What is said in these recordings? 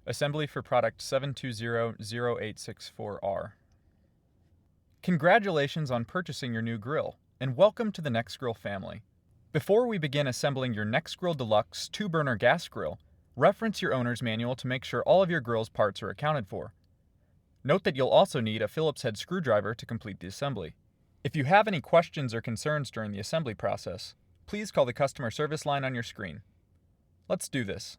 Assembly for product 7200864R. Congratulations on purchasing your new grill, and welcome to the Nexgrill family. Before we begin assembling your Nexgrill DEluxe 2-burner gas grill, reference your owner's manual to make sure all of your grill's parts are accounted for. Note that you'll also need a Phillips head screwdriver to complete the assembly. If you have any questions or concerns during the assembly process, please call the customer service line on your screen. Let's do this.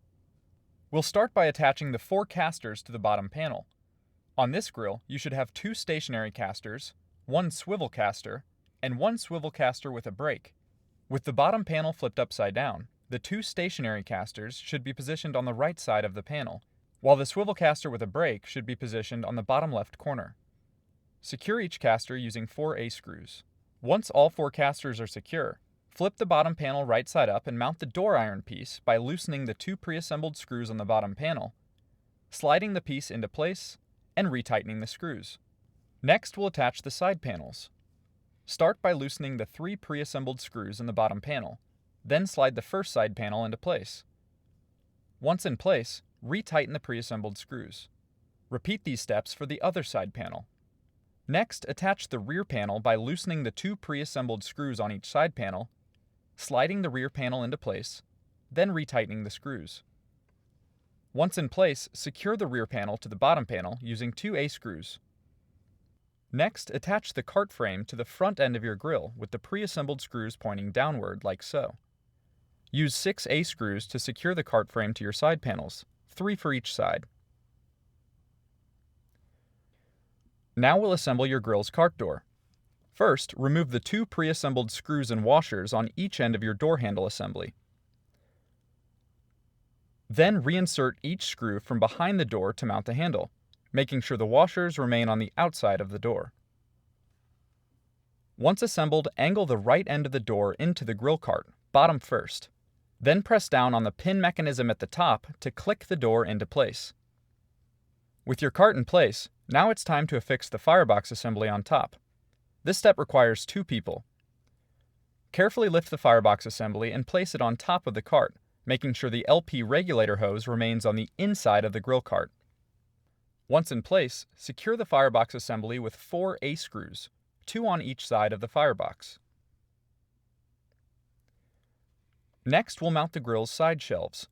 We'll start by attaching the 4 casters to the bottom panel. On this grill, you should have 2 stationary casters, 1 swivel caster, and 1 swivel caster with a brake. With the bottom panel flipped upside down, the 2 stationary casters should be positioned on the right side of the panel, while the swivel caster with a brake should be positioned on the bottom left corner. Secure each caster using 4 A-screws. Once all 4 casters are secure, flip the bottom panel right side up and mount the door iron piece by loosening the 2 pre-assembled screws on the bottom panel, sliding the piece into place, and retightening the screws. Next, we'll attach the side panels. Start by loosening the 3 pre-assembled screws in the bottom panel, then slide the first side panel into place. Once in place, retighten the pre-assembled screws. Repeat these steps for the other side panel. Next, attach the rear panel by loosening the 2 pre-assembled screws on each side panel, sliding the rear panel into place, then retightening the screws. Once in place, secure the rear panel to the bottom panel using 2 A-screws. Next, attach the cart frame to the front end of your grill with the pre-assembled screws pointing downward like so. Use 6 A-screws to secure the cart frame to your side panels, 3 for each side. Now we'll assemble your grill's cart door. First, remove the 2 pre-assembled screws and washers on each end of your door handle assembly. Then reinsert each screw from behind the door to mount the handle, making sure the washers remain on the outside of the door. Once assembled, angle the right end of the door into the grill cart, bottom first. Then press down on the pin mechanism at the top to click the door into place. With your cart in place, now it's time to affix the Firebox assembly on top. This step requires 2 people. Carefully lift the Firebox assembly and place it on top of the cart, making sure the LP regulator hose remains on the inside of the grill cart. Once in place, secure the Firebox assembly with 4 A-screws, 2 on each side of the Firebox. Next, we'll mount the grill's side shelves.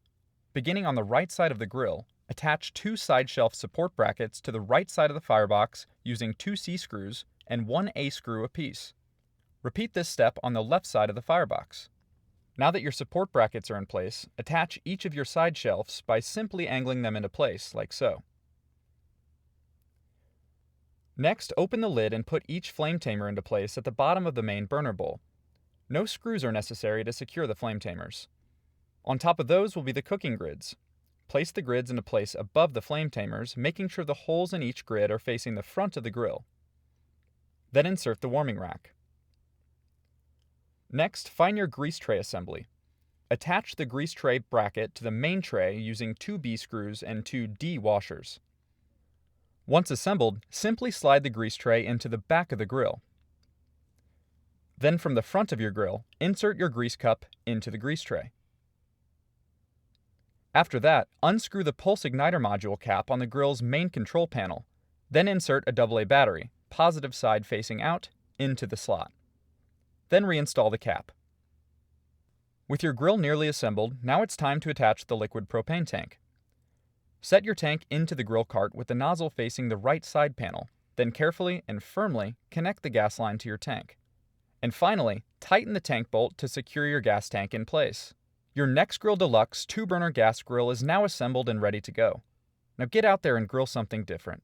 Beginning on the right side of the grill, attach 2 side shelf support brackets to the right side of the Firebox using 2 C-screws and 1 A-screw apiece. Repeat this step on the left side of the Firebox. Now that your support brackets are in place, attach each of your side shelves by simply angling them into place, like so. Next, open the lid and put each flame tamer into place at the bottom of the main burner bowl. No screws are necessary to secure the flame tamers. On top of those will be the cooking grids. Place the grids into place above the flame tamers, making sure the holes in each grid are facing the front of the grill. Then insert the warming rack. Next, find your grease tray assembly. Attach the grease tray bracket to the main tray using 2 B screws and 2 D washers. Once assembled, simply slide the grease tray into the back of the grill. Then from the front of your grill, insert your grease cup into the grease tray. After that, unscrew the pulse igniter module cap on the grill's main control panel. Then insert a AA battery, positive side facing out, into the slot. Then reinstall the cap. With your grill nearly assembled, now it's time to attach the liquid propane tank. Set your tank into the grill cart with the nozzle facing the right side panel, then carefully and firmly connect the gas line to your tank. And finally, tighten the tank bolt to secure your gas tank in place. Your Nexgrill DEluxe 2-burner gas grill is now assembled and ready to go. Now get out there and grill something different.